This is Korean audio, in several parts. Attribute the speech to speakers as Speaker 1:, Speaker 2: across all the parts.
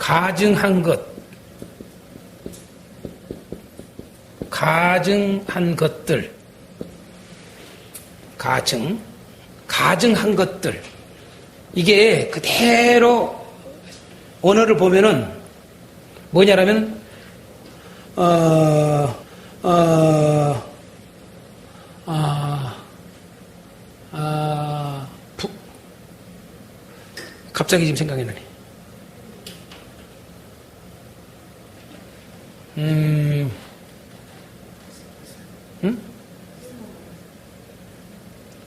Speaker 1: 가증한 것, 가증한 것들, 가증한 것들. 이게 그대로 언어를 보면은 뭐냐라면, 갑자기 지금 생각이 나네.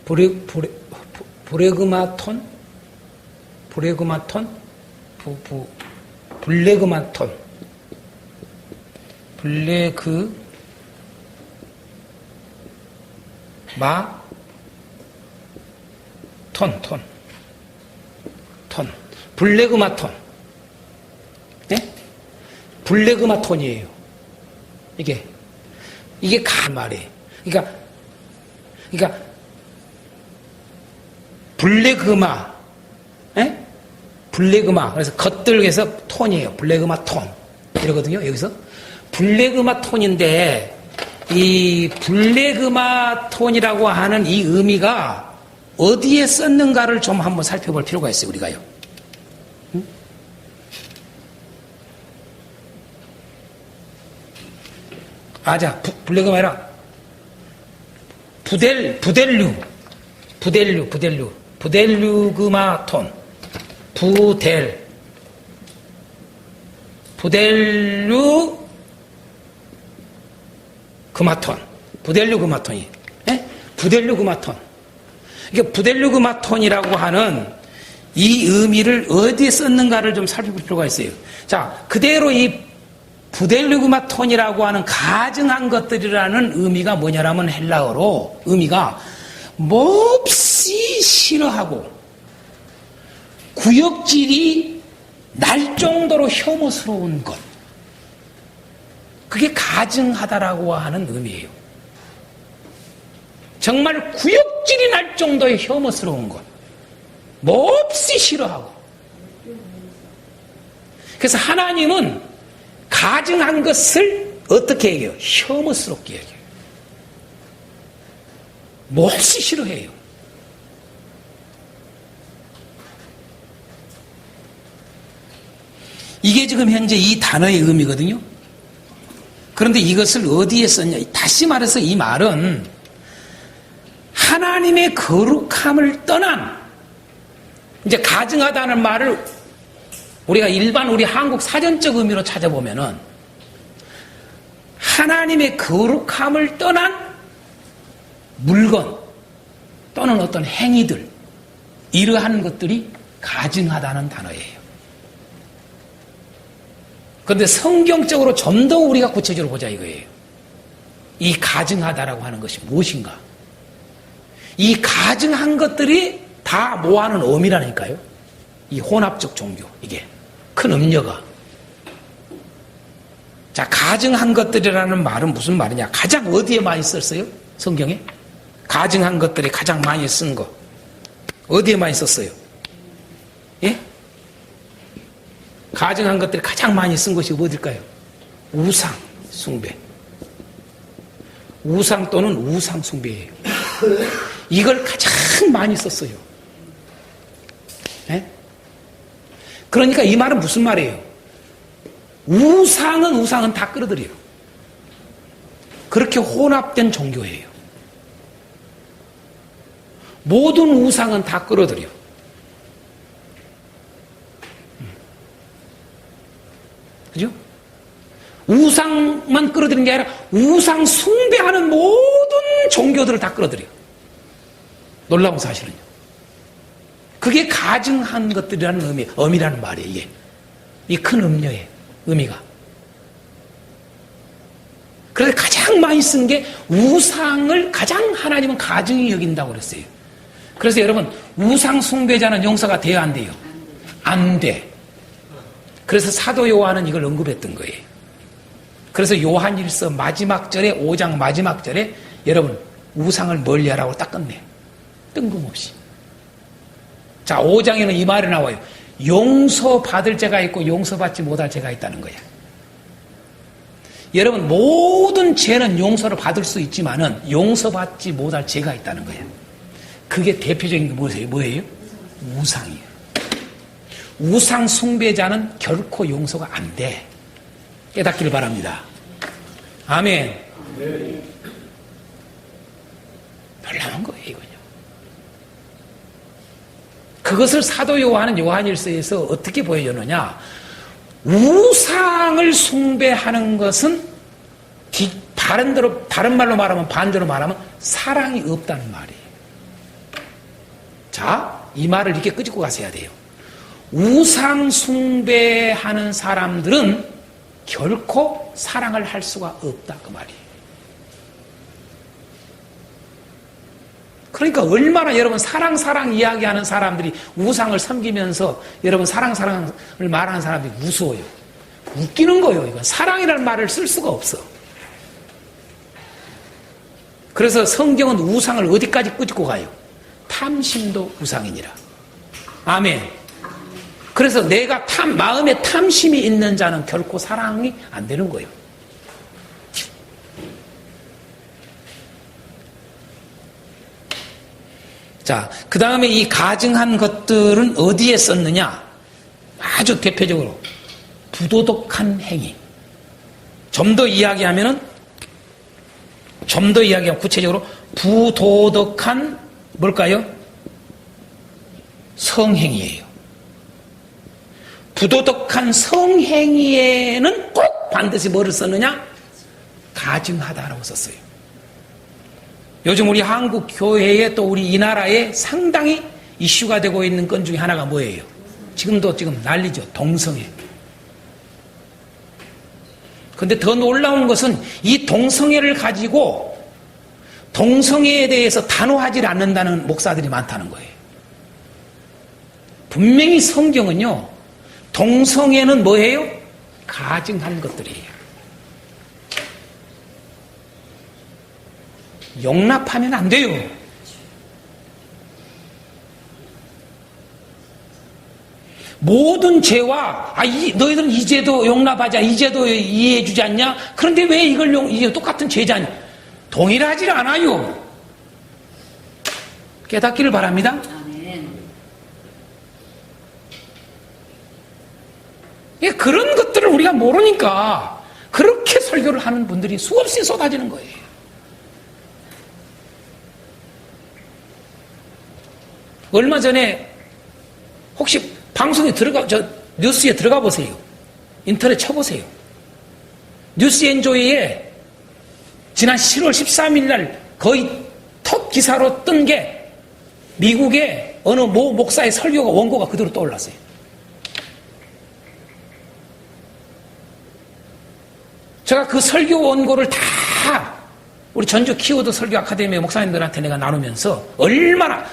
Speaker 1: 브레그마톤? 블레그마톤? 블레그마톤. 네? 블레그마톤이에요. 이게 말이에요. 그러니까 블레그마, 예? 블레그마. 그래서 겉들에서 톤이에요. 블레그마톤. 이러거든요. 여기서 블레그마톤인데 이 블레그마톤이라고 하는 이 의미가 어디에 썼는가를 좀 한번 살펴볼 필요가 있어요. 우리가요. 응? 블레그마 아니라 부델류그마톤. 부델류그마톤이. 예? 부델류그마톤. 이게 부델류그마톤이라고 하는 이 의미를 어디에 썼는가를 좀 살펴볼 필요가 있어요. 자, 그대로 이 부델류그마톤이라고 하는 가증한 것들이라는 의미가 뭐냐라면 헬라어로 의미가 몹시 싫어하고 구역질이 날 정도로 혐오스러운 것. 그게 가증하다라고 하는 의미예요. 정말 구역질이 날 정도의 혐오스러운 것. 몹시 싫어하고. 그래서 하나님은 가증한 것을 어떻게 얘기해요? 혐오스럽게 얘기해요. 몹시 싫어해요. 이게 지금 현재 이 단어의 의미거든요. 그런데 이것을 어디에 썼냐? 다시 말해서 이 말은 하나님의 거룩함을 떠난, 이제 가증하다는 말을 우리가 일반 우리 한국 사전적 의미로 찾아보면은 하나님의 거룩함을 떠난 물건 또는 어떤 행위들, 이러한 것들이 가증하다는 단어예요. 그런데 성경적으로 좀 더 우리가 구체적으로 보자 이거예요. 이 가증하다라고 하는 것이 무엇인가? 이 가증한 것들이 다 모아놓은 의미라니까요. 이 혼합적 종교, 이게 큰 음녀가. 자, 가증한 것들이라는 말은 무슨 말이냐? 가장 어디에 많이 썼어요? 성경에? 가증한 것들이 가장 많이 쓴 거 어디에 많이 썼어요? 예? 가증한 것들이 가장 많이 쓴 것이 어딜까요? 우상 숭배. 우상 또는 우상 숭배예요. 이걸 가장 많이 썼어요. 예? 그러니까 이 말은 무슨 말이에요? 우상은 다 끌어들여요. 그렇게 혼합된 종교예요. 모든 우상은 다 끌어들여. 그죠? 우상만 끌어들이는 게 아니라 우상 숭배하는 모든 종교들을 다 끌어들여. 놀라운 사실은요. 그게 가증한 것들이라는 의미라는 말이에요. 이게 이 큰 음료의 의미가. 그래서 가장 많이 쓴 게 우상을 가장 하나님은 가증히 여긴다고 그랬어요. 그래서 여러분, 우상 숭배자는 용서가 돼야 안 돼요? 안 돼. 그래서 사도 요한은 이걸 언급했던 거예요. 그래서 요한일서 마지막 절에 5장 마지막 절에 여러분 우상을 멀리하라고 딱 끝내. 뜬금없이. 자, 5장에는 이 말이 나와요. 용서받을 죄가 있고 용서받지 못할 죄가 있다는 거야. 여러분, 모든 죄는 용서를 받을 수 있지만은 용서받지 못할 죄가 있다는 거야. 그게 대표적인 게 뭐예요? 우상이에요. 우상 숭배자는 결코 용서가 안 돼. 깨닫기를 바랍니다. 아멘. 별난한 거예요, 이거요. 그것을 사도 요한은 요한일서에서 어떻게 보여주느냐? 우상을 숭배하는 것은 다른 말로 말하면, 반대로 말하면 사랑이 없다는 말이에요. 자, 이 말을 이렇게 끄집고 가셔야 돼요. 우상 숭배하는 사람들은 결코 사랑을 할 수가 없다, 그 말이에요. 그러니까 얼마나 여러분 사랑 이야기하는 사람들이 우상을 섬기면서 여러분 사랑을 말하는 사람들이 무서워요. 웃기는 거예요. 이건 사랑이라는 말을 쓸 수가 없어. 그래서 성경은 우상을 어디까지 끄집고 가요? 탐심도 우상이니라. 아멘. 그래서 내가 마음에 탐심이 있는 자는 결코 사랑이 안 되는 거예요. 자, 그 다음에 이 가증한 것들은 어디에 썼느냐? 아주 대표적으로 부도덕한 행위. 좀 더 이야기하면 구체적으로 부도덕한 뭘까요? 성행위예요. 부도덕한 성행위에는 꼭 반드시 뭐를 썼느냐? 가증하다라고 썼어요. 요즘 우리 한국 교회에 또 우리 이 나라에 상당히 이슈가 되고 있는 건 중에 하나가 뭐예요? 지금 난리죠. 동성애. 근데 더 놀라운 것은 이 동성애를 가지고 동성애에 대해서 단호하지 않는다는 목사들이 많다는 거예요. 분명히 성경은요, 동성애는 뭐예요? 가증한 것들이에요. 용납하면 안 돼요. 모든 죄와 너희들은 이 죄도 용납하자, 이 죄도 이해해주지 않냐? 그런데 왜 이게 똑같은 죄잖냐? 동일하지 않아요. 깨닫기를 바랍니다. 아멘. 그런 것들을 우리가 모르니까 그렇게 설교를 하는 분들이 수없이 쏟아지는 거예요. 얼마 전에 혹시 방송에 뉴스에 들어가 보세요. 인터넷 쳐보세요. 뉴스엔조이에 지난 10월 13일 날 거의 톱 기사로 뜬 게 미국의 어느 모 목사의 설교가 원고가 그대로 떠올랐어요. 제가 그 설교 원고를 다 우리 전주 키워드 설교 아카데미 목사님들한테 내가 나누면서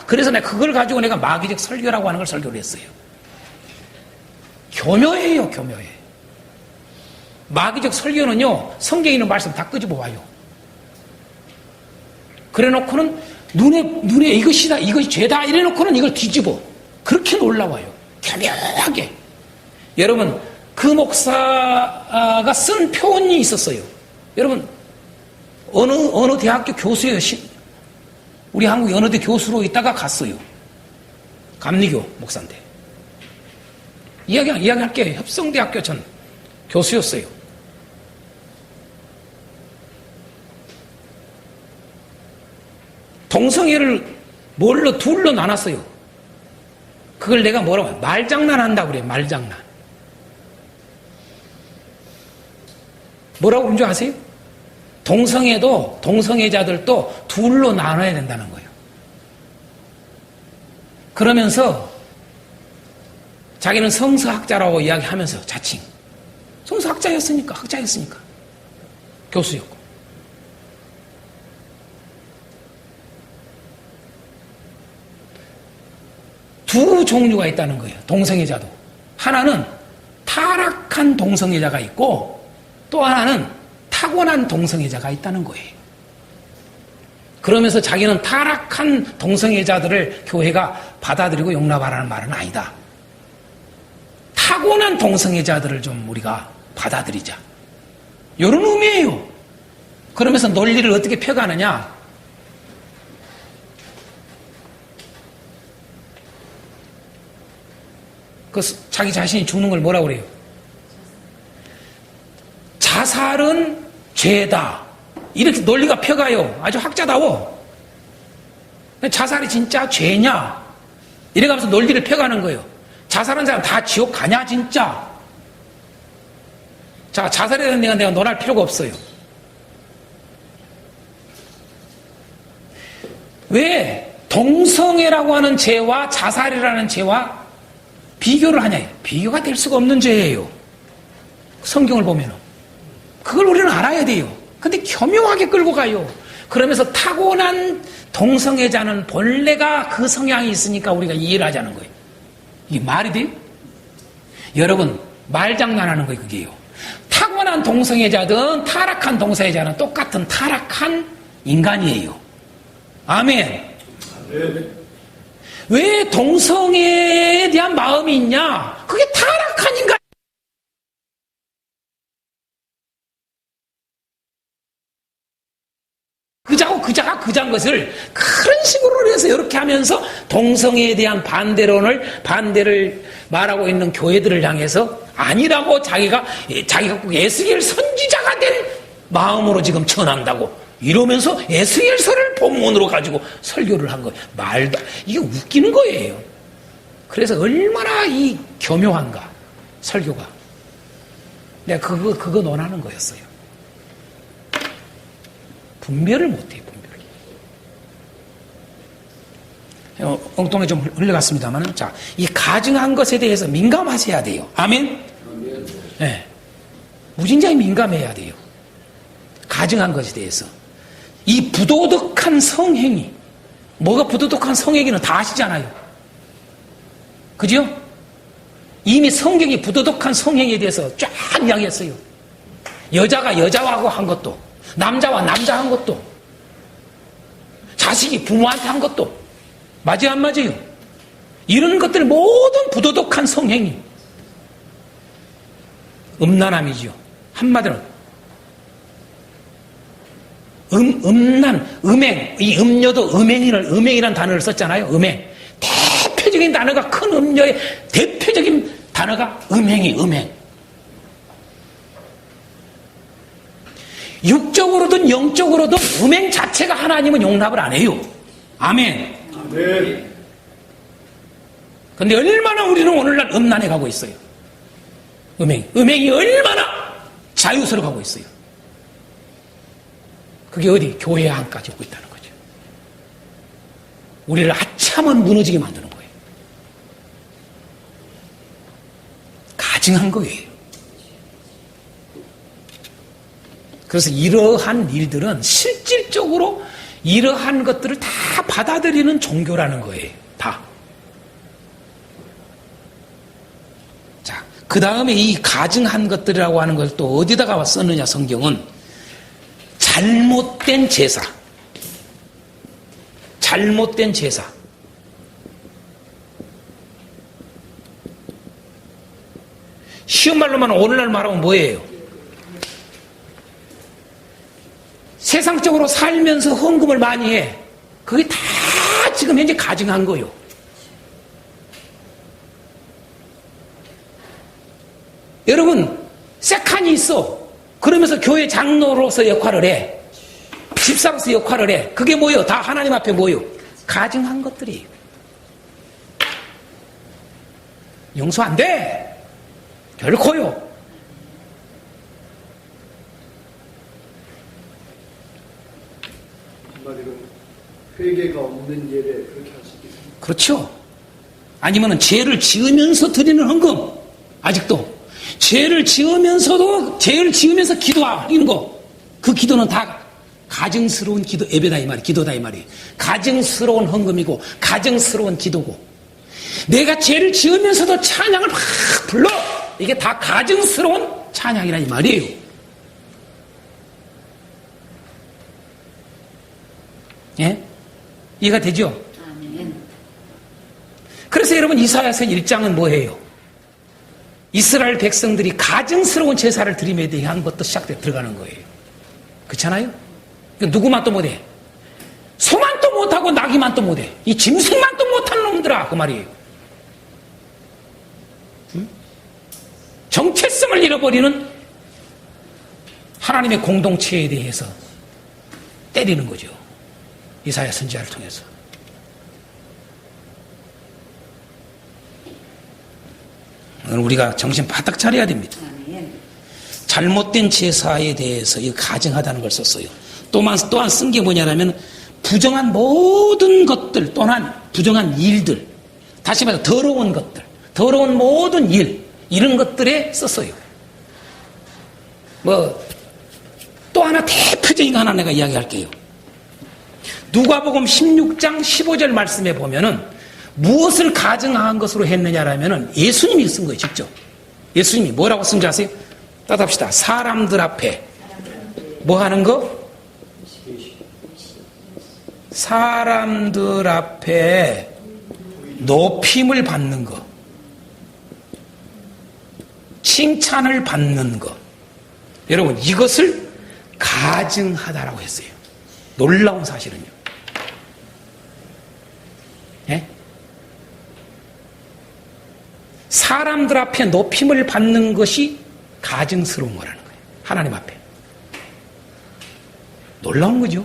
Speaker 1: 그래서 내가 그걸 가지고 내가 마귀적 설교라고 하는 걸 설교를 했어요. 교묘해요, 교묘해. 마귀적 설교는요, 성경에 있는 말씀 다 끄집어 와요. 그래 놓고는 눈에 이것이 죄다 이래 놓고는 이걸 뒤집어. 그렇게 놀라워요. 교묘하게. 여러분, 그 목사가 쓴 표현이 있었어요. 여러분, 어느 대학교 교수예요. 우리 한국 어느 대 교수로 있다가 갔어요. 감리교 목사인데. 이야기할게요. 협성대학교 전 교수였어요. 동성애를 둘로 나눴어요. 그걸 내가 뭐라고 해요? 말장난 한다고 그래요. 말장난. 뭐라고 그런 줄 아세요? 동성애자들도 둘로 나눠야 된다는 거예요. 그러면서 자기는 성서학자라고 이야기하면서 자칭. 성서학자였으니까, 교수였고. 두 종류가 있다는 거예요. 동성애자도. 하나는 타락한 동성애자가 있고 또 하나는 타고난 동성애자가 있다는 거예요. 그러면서 자기는 타락한 동성애자들을 교회가 받아들이고 용납하라는 말은 아니다. 타고난 동성애자들을 좀 우리가 받아들이자. 이런 의미예요. 그러면서 논리를 어떻게 펴가느냐? 그 자기 자신이 죽는 걸 뭐라고 그래요? 자살은 죄다. 이렇게 논리가 펴가요. 아주 학자다워. 자살이 진짜 죄냐? 이래가면서 논리를 펴가는 거예요. 자살한 사람 다 지옥 가냐 진짜? 자, 자살에 대한 내가 논할 필요가 없어요. 왜 동성애라고 하는 죄와 자살이라는 죄와 비교를 하냐? 비교가 될 수가 없는 죄예요. 성경을 보면 그걸 우리는 알아야 돼요. 근데 교묘하게 끌고 가요. 그러면서 타고난 동성애자는 본래가 그 성향이 있으니까 우리가 이해를 하자는 거예요. 이게 말이 돼요? 여러분, 말장난하는 거예요, 그게요. 타고난 동성애자든 타락한 동성애자는 똑같은 타락한 인간이에요. 아멘. 왜 동성애에 대한 마음이 있냐? 그게 타락한 인간. 그자인 것을 그런 식으로 해서 이렇게 하면서 동성애에 대한 반대를 말하고 있는 교회들을 향해서 아니라고 자기가 꼭 에스겔 선지자가 된 마음으로 지금 전한다고 이러면서 에스겔서를 본문으로 가지고 설교를 한 거예요. 말도 이게 웃기는 거예요. 그래서 얼마나 이 교묘한가 설교가. 내가 그거 논하는 거였어요. 분별을 못해요. 엉뚱하게 좀 흘러갔습니다만, 자, 이 가증한 것에 대해서 민감하셔야 돼요. 아멘? 네. 무진장이 민감해야 돼요. 가증한 것에 대해서. 이 부도덕한 성행위. 뭐가 부도덕한 성행위는 다 아시잖아요. 그죠? 이미 성경이 부도덕한 성행위에 대해서 쫙 이야기했어요. 여자가 여자하고 한 것도, 남자와 남자 한 것도, 자식이 부모한테 한 것도, 맞아요, 안 맞아요? 이런 것들 모든 부도덕한 성행위. 음란함이죠. 한마디로. 음행. 이 음료도 음행이라는 단어를 썼잖아요. 음행. 대표적인 단어가 큰 음료의 대표적인 단어가 음행. 육적으로든 영적으로든 음행 자체가 하나님은 용납을 안 해요. 아멘. 네. 근데 얼마나 우리는 오늘날 음란해 가고 있어요. 음행이 얼마나 자유스러워 가고 있어요. 그게 어디? 교회 안까지 오고 있다는 거죠. 우리를 아참은 무너지게 만드는 거예요. 가증한 거예요. 그래서 이러한 일들은 실질적으로 이러한 것들을 다 받아들이는 종교라는 거예요. 다. 자, 그 다음에 이 가증한 것들이라고 하는 걸 또 어디다가 썼느냐, 성경은. 잘못된 제사. 잘못된 제사. 쉬운 말로만 오늘날 말하면 뭐예요? 세상적으로 살면서 헌금을 많이 해. 그게 다 지금 현재 가증한 거예요. 여러분, 세칸이 있어. 그러면서 교회 장로로서 역할을 해. 집사로서 역할을 해. 그게 뭐예요? 다 하나님 앞에 뭐예요? 가증한 것들이에요. 용서 안 돼. 결코요.
Speaker 2: 회개가 없는 예를 그렇게 할 수 있겠습니다.
Speaker 1: 그렇죠. 아니면은 죄를 지으면서 드리는 헌금. 아직도 죄를 지으면서 기도하는 거. 그 기도는 다 가증스러운 예배다 이 말이, 기도다 이 말이. 가증스러운 헌금이고 가증스러운 기도고. 내가 죄를 지으면서도 찬양을 막 불러. 이게 다 가증스러운 찬양이라 이 말이에요. 예? 이해가 되죠? 아멘. 그래서 여러분 이사야서 1장은 뭐예요? 이스라엘 백성들이 가증스러운 제사를 드림에 대한 것도 들어가는 거예요. 그렇잖아요? 누구만 또 못해? 소만 또 못하고 나귀만 또 못해. 이 짐승만 또 못하는 놈들아, 그 말이에요. 응? 정체성을 잃어버리는 하나님의 공동체에 대해서 때리는 거죠. 이사야 선지자를 통해서. 우리가 정신 바짝 차려야 됩니다. 잘못된 제사에 대해서 가증하다는 걸 썼어요. 또한 쓴 게 뭐냐면 부정한 모든 것들 또한 부정한 일들, 다시 말해서 더러운 것들, 더러운 모든 일, 이런 것들에 썼어요. 또 하나 대표적인 거 하나 내가 이야기할게요. 누가복음 16장 15절 말씀에 보면은 무엇을 가증한 것으로 했느냐라면은 예수님이 쓴 거예요, 직접. 예수님이 뭐라고 쓴지 아세요? 따답시다. 사람들 앞에 뭐 하는 거? 사람들 앞에 높임을 받는 거, 칭찬을 받는 거. 여러분, 이것을 가증하다라고 했어요. 놀라운 사실은요. 예? 사람들 앞에 높임을 받는 것이 가증스러운 거라는 거예요. 하나님 앞에. 놀라운 거죠.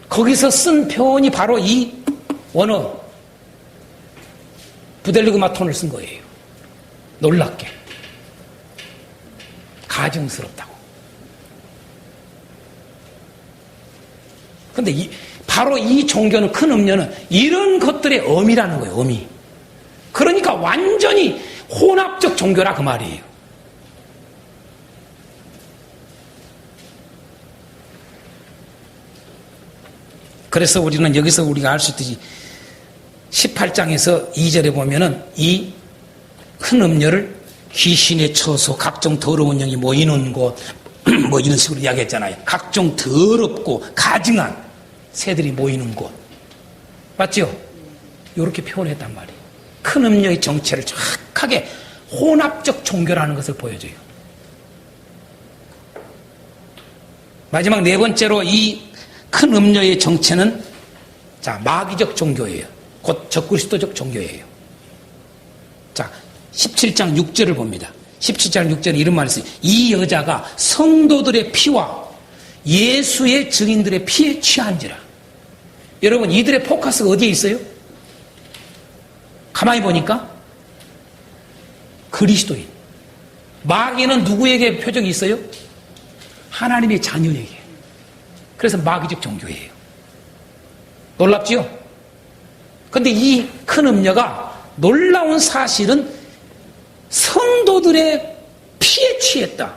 Speaker 1: 거기서 쓴 표현이 바로 이 원어 부델리그마톤을 쓴 거예요. 놀랍게. 가증스럽다고. 근데 바로 이 종교는, 큰 음료는 이런 것들의 어미라는 거예요, 어미. 그러니까 완전히 혼합적 종교라 그 말이에요. 그래서 우리는 여기서 우리가 알 수 있듯이 18장에서 2절에 보면은 이 큰 음료를 귀신의 처소, 각종 더러운 영이 모이는 곳, 뭐 이런 식으로 이야기했잖아요. 각종 더럽고 가증한 새들이 모이는 곳. 맞죠? 이렇게 표현했단 말이에요. 큰 음료의 정체를 정확하게 혼합적 종교라는 것을 보여줘요. 마지막 네 번째로 이 큰 음료의 정체는 마귀적 종교예요. 곧 적그리스도적 종교예요. 자, 17장 6절을 봅니다. 17장 6절에 이런 말이 있어요. 이 여자가 성도들의 피와 예수의 증인들의 피에 취한지라. 여러분, 이들의 포커스가 어디에 있어요? 가만히 보니까 그리스도인. 마귀는 누구에게 표적이 있어요? 하나님의 자녀에게. 그래서 마귀적 종교예요. 놀랍지요? 근데 이 큰 음녀가 놀라운 사실은 성도들의 피에 취했다.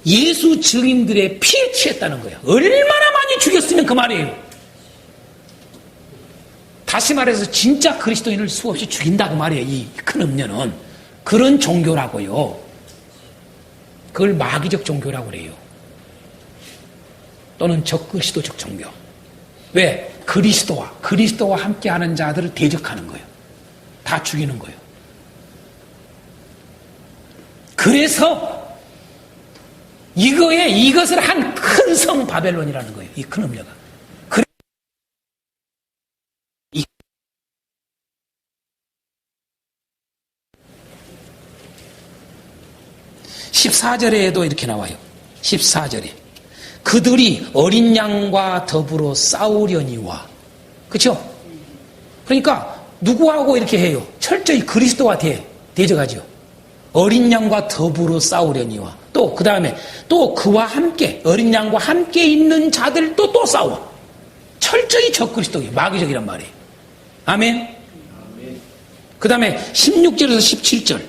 Speaker 1: 예수 증인들의 피에 취했다는 거예요. 얼마나 많이 죽였으면 그 말이에요. 다시 말해서 진짜 그리스도인을 수없이 죽인다 그 말이에요. 이 큰 음녀는. 그런 종교라고요. 그걸 마귀적 종교라고 그래요. 또는 적그리스도적 종교. 왜? 그리스도와 함께하는 자들을 대적하는 거예요. 다 죽이는 거예요. 그래서 이것을 한 큰 성 바벨론이라는 거예요. 이 큰 음녀가. 14절에도 이렇게 나와요. 14절에 그들이 어린 양과 더불어 싸우려니와. 그렇죠? 그러니까 누구하고 이렇게 해요? 철저히 그리스도와 대적하죠. 어린 양과 더불어 싸우려니와. 또 그 다음에 또 그와 함께 어린 양과 함께 있는 자들도 또 싸워. 철저히 적그리스도예요. 마귀적이란 말이에요. 아멘. 그 다음에 16절에서 17절.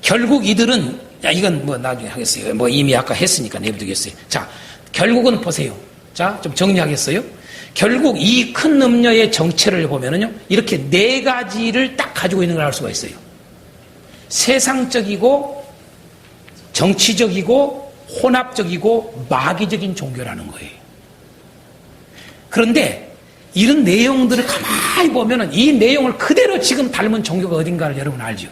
Speaker 1: 결국 이들은 이건 뭐 나중에 하겠어요. 뭐 이미 아까 했으니까 내버두겠어요. 자, 결국은 보세요. 자, 좀 정리하겠어요. 결국 이 큰 음녀의 정체를 보면은요, 이렇게 네 가지를 딱 가지고 있는 걸 알 수가 있어요. 세상적이고, 정치적이고, 혼합적이고, 마귀적인 종교라는 거예요. 그런데 이런 내용들을 가만히 보면은 이 내용을 그대로 지금 닮은 종교가 어딘가를 여러분 알죠?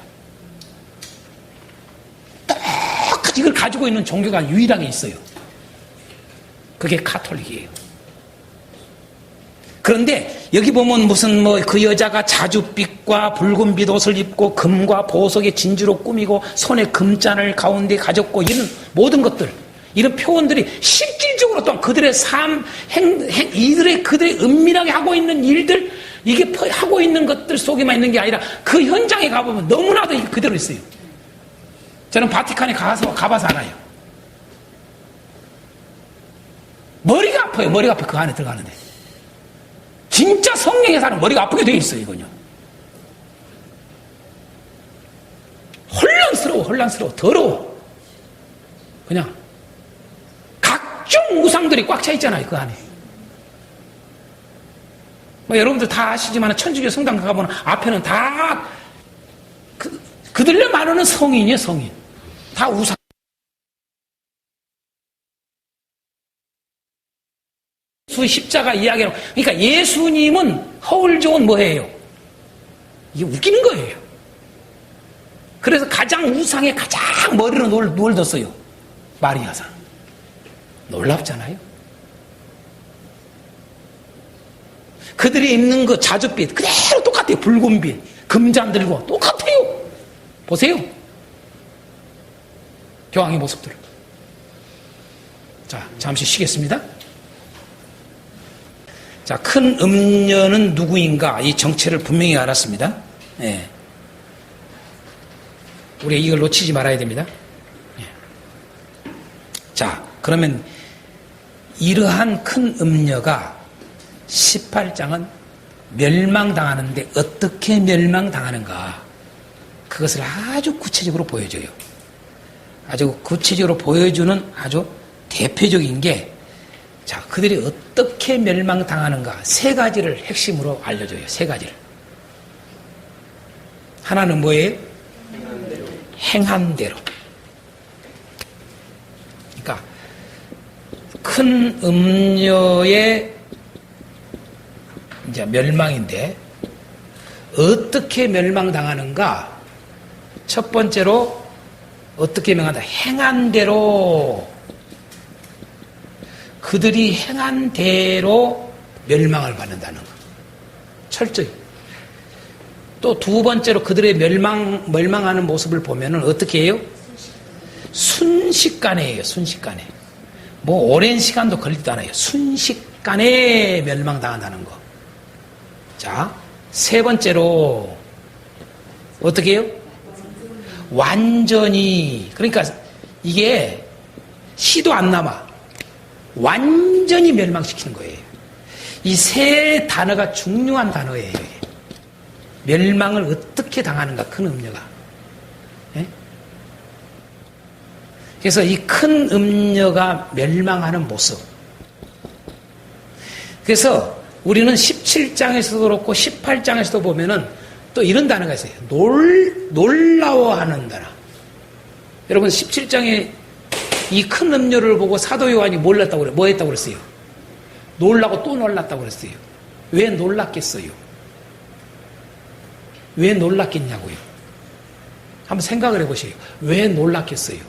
Speaker 1: 똑같이 이걸 가지고 있는 종교가 유일하게 있어요. 그게 가톨릭이에요. 그런데 여기 보면 무슨 뭐 그 여자가 자줏빛과 붉은빛 옷을 입고 금과 보석의 진주로 꾸미고 손에 금잔을 가운데 가졌고 이런 모든 것들, 이런 표현들이 실질적으로 또한 그들의 삶, 이들의 그들의 은밀하게 하고 있는 일들, 이게 하고 있는 것들 속에만 있는 게 아니라 그 현장에 가보면 너무나도 이게 그대로 있어요. 저는 바티칸에 가봐서 알아요. 머리가 아파요. 머리가 아파요. 그 안에 들어가는데. 진짜 성령의 사람 머리가 아프게 돼 있어요. 이거요. 혼란스러워. 더러워. 그냥 각종 우상들이 꽉 차 있잖아요. 그 안에. 뭐 여러분들 다 아시지만 천주교 성당 가보면 앞에는 다 그들의 말하는 성인이에요. 성인. 다 우상. 십자가 이야기로. 그러니까 예수님은 허울종은 뭐예요? 이게 웃기는 거예요. 그래서 가장 우상에 가장 머리로 놀뒀어요. 마리아상. 놀랍잖아요. 그들이 입는 그 자줏빛 그대로 똑같아요. 붉은빛 금잔 들고 똑같아요. 보세요. 교황의 모습들을. 자, 잠시 쉬겠습니다. 자, 큰 음녀는 누구인가? 이 정체를 분명히 알았습니다. 예. 우리 이걸 놓치지 말아야 됩니다. 예. 자, 그러면 이러한 큰 음녀가 18장은 멸망당하는데 어떻게 멸망당하는가? 그것을 아주 구체적으로 보여줘요. 아주 구체적으로 보여주는 아주 대표적인 게, 자, 그들이 어떻게 멸망당하는가 세 가지를 핵심으로 알려줘요. 세 가지를. 하나는 뭐예요? 행한 대로. 그러니까 큰 음녀의 이제 멸망인데 어떻게 멸망당하는가? 첫 번째로 어떻게 멸망한다? 행한 대로. 그들이 행한 대로 멸망을 받는다는 것. 철저히. 또 두 번째로 그들의 멸망하는 모습을 보면은 어떻게 해요? 순식간에 해요. 순식간에. 뭐 오랜 시간도 걸리지도 않아요. 순식간에 멸망당한다는 거. 자, 세 번째로 어떻게 해요? 완전히. 그러니까 이게 시도 안 남아. 완전히 멸망시키는 거예요. 이 세 단어가 중요한 단어예요. 멸망을 어떻게 당하는가, 큰 음녀가. 예? 그래서 이 큰 음녀가 멸망하는 모습. 그래서 우리는 17장에서도 그렇고 18장에서도 보면은 또 이런 단어가 있어요. 놀라워하는 단어. 여러분 17장에 이 큰 음료를 보고 사도 요한이 뭐 했다고 그랬어요? 놀라고 또 놀랐다고 그랬어요. 왜 놀랐겠어요? 왜 놀랐겠냐고요? 한번 생각을 해보세요. 왜 놀랐겠어요?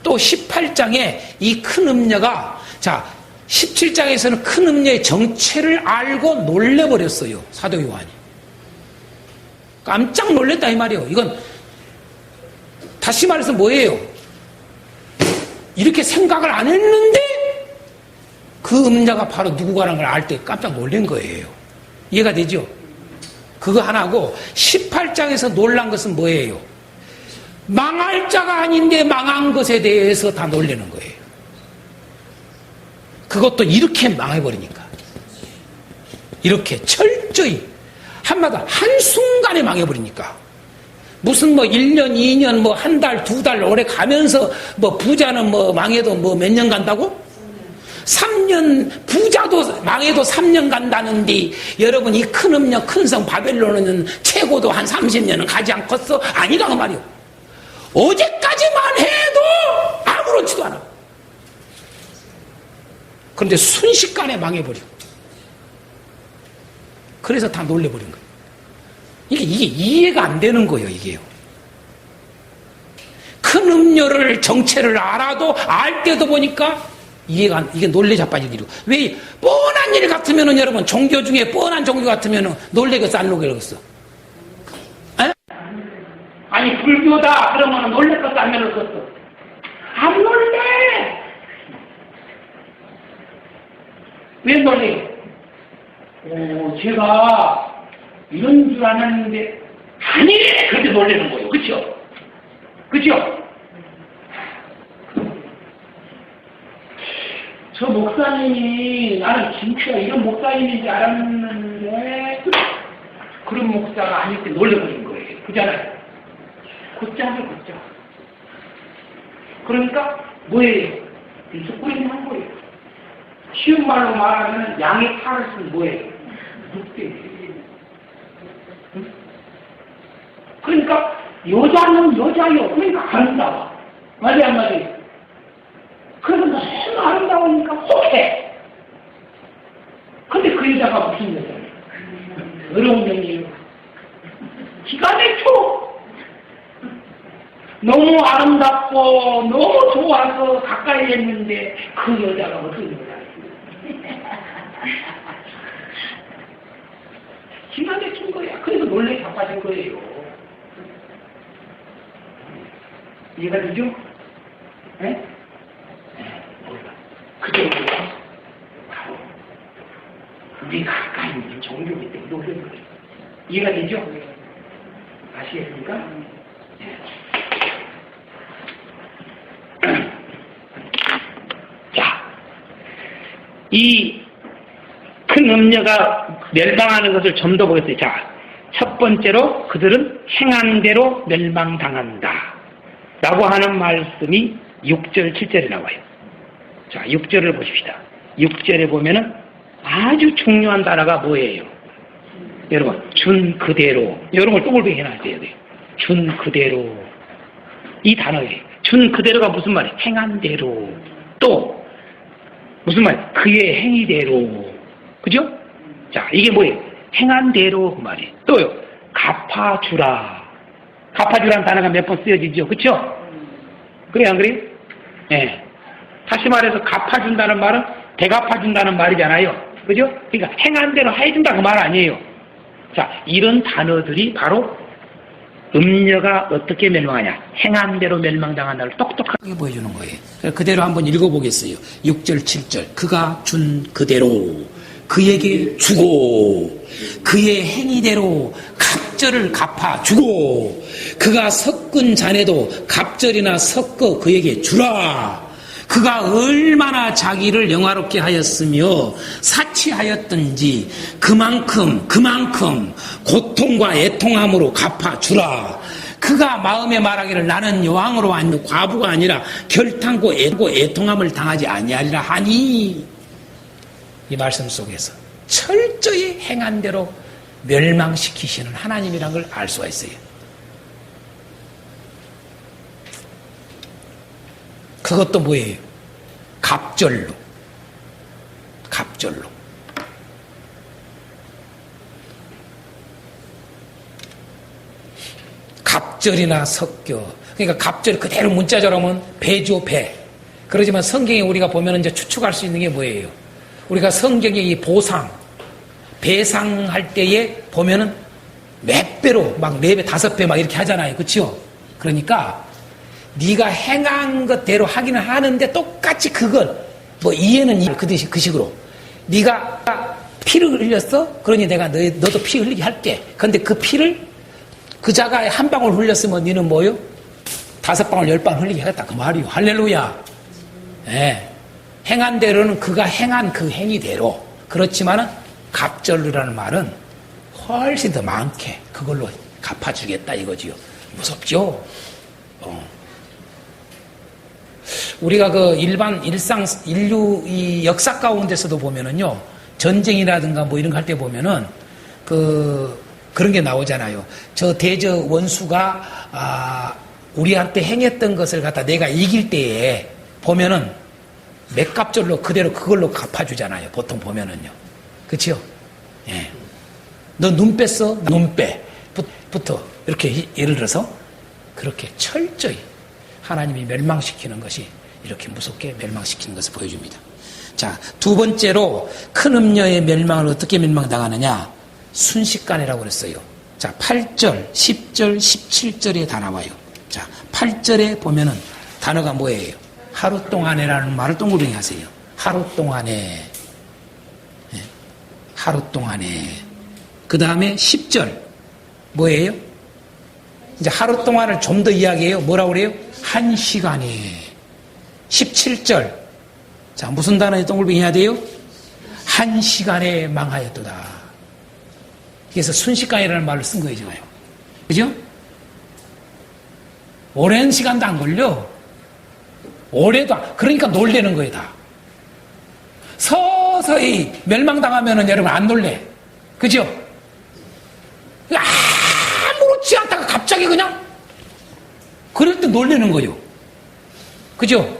Speaker 1: 또 18장에 이 큰 음녀가, 자, 17장에서는 큰 음녀의 정체를 알고 놀래버렸어요. 사도 요한이. 깜짝 놀랐다 이 말이에요. 이건 다시 말해서 뭐예요? 이렇게 생각을 안 했는데 그 음녀가 바로 누구가라는 걸 알 때 깜짝 놀란 거예요. 이해가 되죠? 그거 하나고 18장에서 놀란 것은 뭐예요? 망할 자가 아닌데 망한 것에 대해서 다 놀라는 거예요. 그것도 이렇게 망해버리니까. 이렇게 철저히 한마디로 한순간에 망해버리니까. 무슨 뭐 1년, 2년, 뭐 한 달, 두 달 오래 가면서 뭐 부자는 뭐 망해도 뭐 몇 년 간다고? 3년, 부자도 망해도 3년 간다는데 여러분 이 큰 음녀, 큰 성 바벨론은 최고도 한 30년은 가지 않겠어? 아니라고 말이요. 어제까지만 해도 아무렇지도 않아. 그런데 순식간에 망해버리고. 그래서 다 놀래버린 거예요. 이게 이해가 안 되는 거예요, 이게요. 큰 음료를 정체를 알아도 알 때도 보니까 이게 놀래 자빠질 일이고. 왜 뻔한 일 같으면은 여러분 종교 중에 뻔한 종교 같으면은 놀래겠어 안 놀래겠어? 에? 아니 불교다 그러면은 놀래겠어 안 놀래겠어? 안 놀래. 왜 놀래요? 제가 이런 줄 알았는데 아니래. 그렇게 놀래는 거예요. 그렇죠? 그렇죠? 저 목사님이 나는 진짜 이런 목사님인지 알았는데 그런 목사가 아닐 때 놀래버린 거예요. 그잖아요. 곧장을 곧장. 그러니까 뭐예요? 일석구리한 거예요. 쉬운 말로 말하면 양의 팔을 쓴 뭐예요? 늑대. 그러니까 여자는 여자요. 그러니까 아름다워. 맞아요, 안 맞아요? 그래서 너무 아름다우니까 혹해. 근데 그 여자가 무슨 여자예요? 어려운 여자예요. 기가 막혀. 너무 아름답고 너무 좋아서 가까이 했는데 그 여자가 어떤 여자예요? 기가 막힌 거야. 그래서 놀래 자빠진 거예요. 이해가 되죠? 네? 그게 바로 우리가 가까이 있는 종교기 때문에 놀라는 거예요. 이해가 되죠? 아시겠습니까? 네. 자, 이 큰 음녀가 멸망하는 것을 좀 더 보겠어요. 자, 첫 번째로 그들은 행한 대로 멸망당한다 라고 하는 말씀이 6절, 7절에 나와요. 자, 6절을 보십시다. 6절에 보면은 아주 중요한 단어가 뭐예요? 여러분, 준 그대로. 이런 걸 또글게 해놔야 돼요. 준 그대로. 이 단어예요. 준 그대로가 무슨 말이에요? 행한 대로. 또 무슨 말이에요? 그의 행위대로. 그죠? 자, 이게 뭐예요? 행한 대로 그 말이에요. 또요. 갚아주라. 갚아주라는 단어가 몇 번 쓰여지죠. 그쵸? 그래요, 안 그래요? 예. 네. 다시 말해서 갚아준다는 말은 대갚아준다는 말이잖아요. 그죠? 그러니까 행한 대로 해준다 그 말 아니에요. 자, 이런 단어들이 바로 음녀가 어떻게 멸망하냐. 행한 대로 멸망당한다를 똑똑하게 보여주는 거예요. 그대로 한번 읽어보겠어요. 6절, 7절. 그가 준 그대로 그에게 주고 그의 행위대로 갑절을 갚아주고 그가 섞은 잔에도 갑절이나 섞어 그에게 주라. 그가 얼마나 자기를 영화롭게 하였으며 사치하였든지 그만큼 고통과 애통함으로 갚아주라. 그가 마음에 말하기를 나는 여왕으로 아니면 과부가 아니라 결탄고 애통함을 당하지 아니하리라 하니, 이 말씀 속에서 철저히 행한 대로 멸망시키시는 하나님이란 걸 알 수가 있어요. 그것도 뭐예요? 갑절로. 갑절이나 섞여. 그러니까 갑절 그대로 문자적으로 하면 배죠, 배. 그러지만 성경에 우리가 보면 이제 추측할 수 있는 게 뭐예요? 우리가 성경의 이 보상, 배상할 때에 보면은 몇 배로 막 4배, 5배 막 이렇게 하잖아요. 그렇죠? 그러니까 네가 행한 것대로 하기는 하는데 똑같이 그걸 뭐 이해는 그 식으로 네가 피를 흘렸어? 그러니 내가 너도 피 흘리게 할게. 근데 그 피를 그 자가 한 방울 흘렸으면 너는 뭐요? 5방울 10방울 흘리게 하겠다 그 말이요. 할렐루야. 예. 행한 대로는 그가 행한 그 행위대로. 그렇지만은 갑절이라는 말은 훨씬 더 많게 그걸로 갚아주겠다 이거지요. 무섭죠? 우리가 그 인류 이 역사 가운데서도 보면은요, 전쟁이라든가 뭐 이런 거 할 때 보면은 그런 게 나오잖아요. 저 대저 원수가 우리한테 행했던 것을 갖다 내가 이길 때에 보면은 맥갑절로 그대로 그걸로 갚아주잖아요. 보통 보면은요. 그렇죠? 예. 너 눈 뺐어? 눈 빼. 부터 이렇게 예를 들어서 그렇게 철저히 하나님이 멸망시키는 것이 이렇게 무섭게 멸망시키는 것을 보여줍니다. 자, 두 번째로 큰 음녀의 멸망을 어떻게 멸망당하느냐? 순식간이라고 그랬어요. 자, 8절, 10절, 17절에 다 나와요. 자, 8절에 보면은 단어가 뭐예요? 하루 동안에라는 말을 동그라미 하세요. 하루 동안에. 네. 하루 동안에. 그 다음에 10절. 뭐예요? 이제 하루 동안을 좀 더 이야기해요. 뭐라고 그래요? 1시간에. 17절. 자, 무슨 단어에 동그라미 해야 돼요? 1시간에 망하였도다. 그래서 순식간이라는 말을 쓴 거예요, 지금요. 그죠? 오랜 시간도 안 걸려. 오래도 그러니까 놀래는 거예요, 다. 서서히 멸망당하면은 여러분 안 놀래. 그죠? 아무렇지 않다가 갑자기 그냥 그럴 때 놀래는 거예요. 그죠?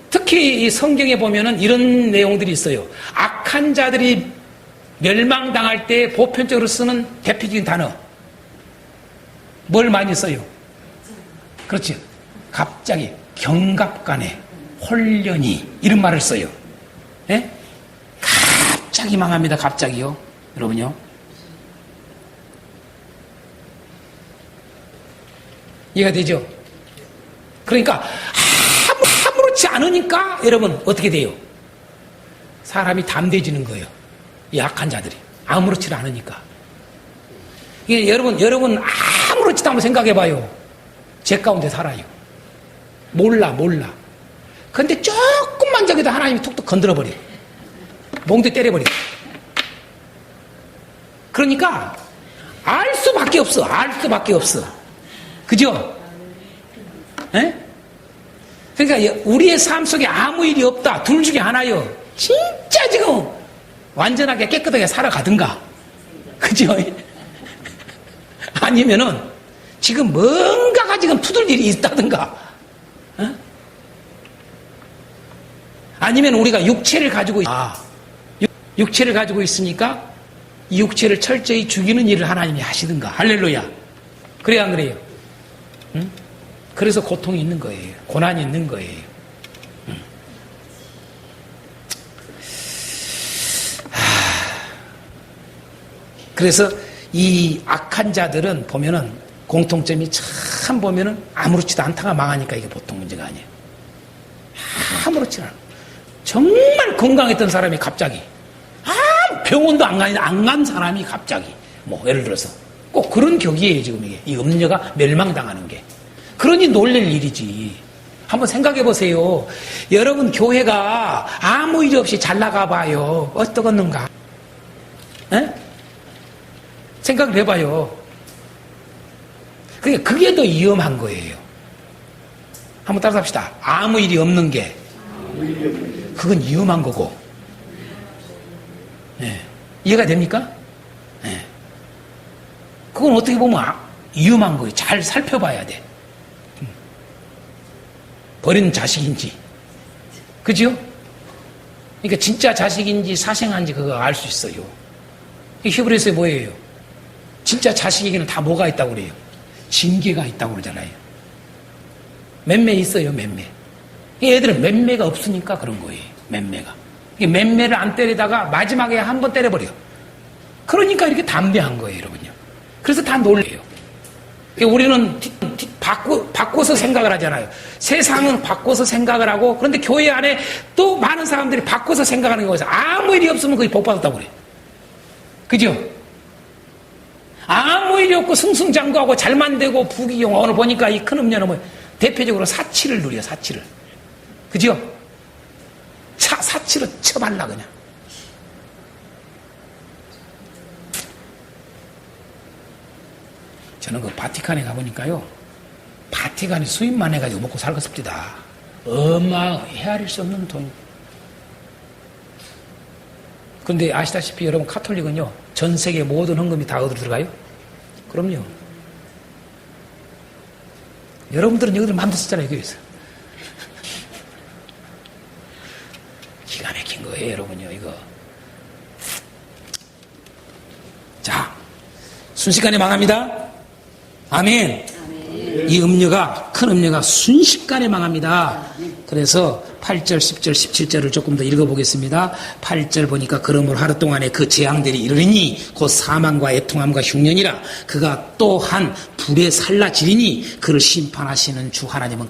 Speaker 1: 특히 이 성경에 보면은 이런 내용들이 있어요. 악한 자들이 멸망당할 때 보편적으로 쓰는 대표적인 단어. 뭘 많이 써요? 그렇지. 갑자기, 경갑간에, 홀련히, 이런 말을 써요. 예? 갑자기 망합니다, 갑자기요. 여러분요. 이해가 되죠? 그러니까, 아무렇지 않으니까, 여러분, 어떻게 돼요? 사람이 담대해지는 거예요. 이 악한 자들이. 아무렇지 않으니까. 이게 여러분, 아무렇지도 않고 생각해봐요. 제 가운데 살아요. 몰라. 근데 조금만 저기도 하나님이 툭툭 건드려버려. 몽대 때려버려. 그러니까, 알 수밖에 없어. 그죠? 에? 그러니까, 우리의 삶 속에 아무 일이 없다. 둘 중에 하나요. 진짜 지금, 완전하게 깨끗하게 살아가든가. 그죠? 아니면은, 지금 뭔가가 지금 투들 일이 있다든가. 어? 아니면 우리가 육체를 가지고 육체를 가지고 있으니까 이 육체를 철저히 죽이는 일을 하나님이 하시든가. 할렐루야. 그래야 안 그래요? 응? 그래서 고통이 있는 거예요. 고난이 있는 거예요. 응. 그래서 이 악한 자들은 보면은 공통점이 참 보면은 아무렇지도 않다가 망하니까 이게 보통 문제가 아니에요. 아무렇지 않아. 정말 건강했던 사람이 갑자기 병원도 안 간 사람이 갑자기 뭐 예를 들어서 꼭 그런 격이에요. 지금 이게 이 음녀가 멸망당하는 게. 그러니 놀랄 일이지. 한번 생각해 보세요. 여러분 교회가 아무 일 없이 잘 나가 봐요. 어떠겠는가? 에? 생각을 해봐요. 그게 더 위험한 거예요. 한번 따라서 합시다. 아무 일이 없는 게 그건 위험한 거고. 네. 이해가 됩니까? 네. 그건 어떻게 보면 위험한 거예요. 잘 살펴봐야 돼. 버린 자식인지. 그죠? 그러니까 진짜 자식인지 사생한지 그거 알 수 있어요. 히브리서에 뭐예요? 진짜 자식에게는 다 뭐가 있다고 그래요? 징계가 있다고 그러잖아요. 맴매 있어요, 맴매. 애들은 맴매가 없으니까 그런 거예요, 맴매가. 맴매를 안 때리다가 마지막에 한 번 때려버려. 그러니까 이렇게 담대한 거예요, 여러분요. 그래서 다 놀래요. 우리는 바꿔서 생각을 하잖아요. 세상은 바꿔서 생각을 하고, 그런데 교회 안에 또 많은 사람들이 바꿔서 생각하는 거에서 아무 일이 없으면 거의 복 받았다고 그래요. 그죠? 아무 일이 없고 승승장구하고 잘만 되고 부귀영. 오늘 보니까 이 큰 음녀는 뭐 대표적으로 사치를 누려, 사치를. 그죠? 사치로 쳐발라 그냥. 저는 그 바티칸에 가보니까요, 바티칸이 수입만 해가지고 먹고 살겠습니다. 헤아릴 수 없는 돈. 근데 아시다시피 여러분 카톨릭은요, 전 세계 모든 헌금이 다 어디로 들어가요? 그럼요. 여러분들은 여기를 만들었잖아요, 교회에서. 기가 막힌 거예요, 여러분요, 이거. 순식간에 망합니다. 아멘. 이 음녀가, 큰 음녀가 순식간에 망합니다. 그래서 8절, 10절, 17절을 조금 더 읽어보겠습니다. 8절 보니까 그러므로 하루 동안에 그 재앙들이 이르리니 곧 사망과 애통함과 흉년이라. 그가 또한 불에 살라지리니 그를 심판하시는 주 하나님은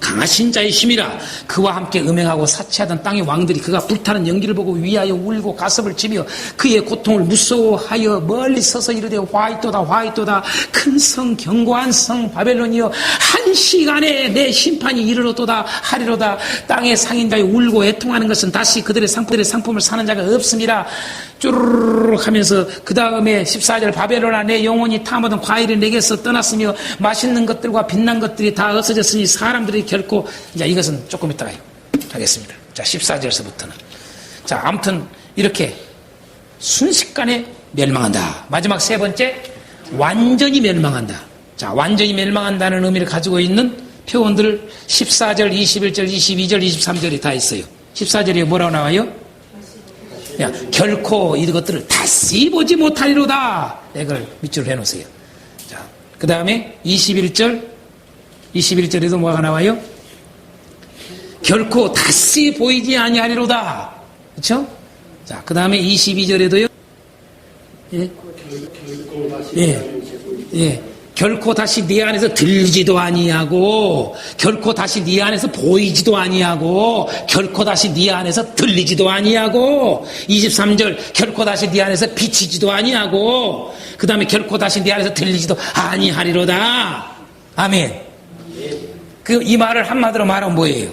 Speaker 1: 강하신 자이심이라. 그와 함께 음행하고 사치하던 땅의 왕들이 그가 불타는 연기를 보고 위하여 울고 가슴을 치며 그의 고통을 무서워하여 멀리 서서 이르되 화이토다 화이토다 큰 성 견고한 성 바벨론이여 한 시간에 내 심판이 이르렀도다 하리로다. 땅의 상인자의 울고 애통하는 것은 다시 그들의 상품을 사는 자가 없습니다. 쭈르륵 하면서 그 다음에 14절 바벨론아 내 영혼이 탐하던 과일이 내게서 떠났으며 맛있는 것들과 빛난 것들이 다 없어졌으니 사람들이 결코. 이제 이것은 조금 이따가 하겠습니다. 자 14절에서부터는 자 아무튼 이렇게 순식간에 멸망한다. 마지막 세 번째 완전히 멸망한다. 자 완전히 멸망한다는 의미를 가지고 있는 표현들 14절, 21절, 22절, 23절이 다 있어요. 14절에 뭐라고 나와요? 야, 결코 이것들을 다시 보지 못하리로다. 이걸 밑줄을 해놓으세요. 자, 그 다음에 21절에도 뭐가 나와요? 결코 다시 보이지 아니하리로다. 그렇죠? 자, 그 다음에 22절에도요. 예. 예. 결코 다시 네 안에서 들리지도 아니하고 결코 다시 네 안에서 보이지도 아니하고 결코 다시 네 안에서 들리지도 아니하고 23절 결코 다시 네 안에서 비치지도 아니하고 그 다음에 결코 다시 네 안에서 들리지도 아니하리로다. 아멘. 이 말을 한마디로 말하면 뭐예요?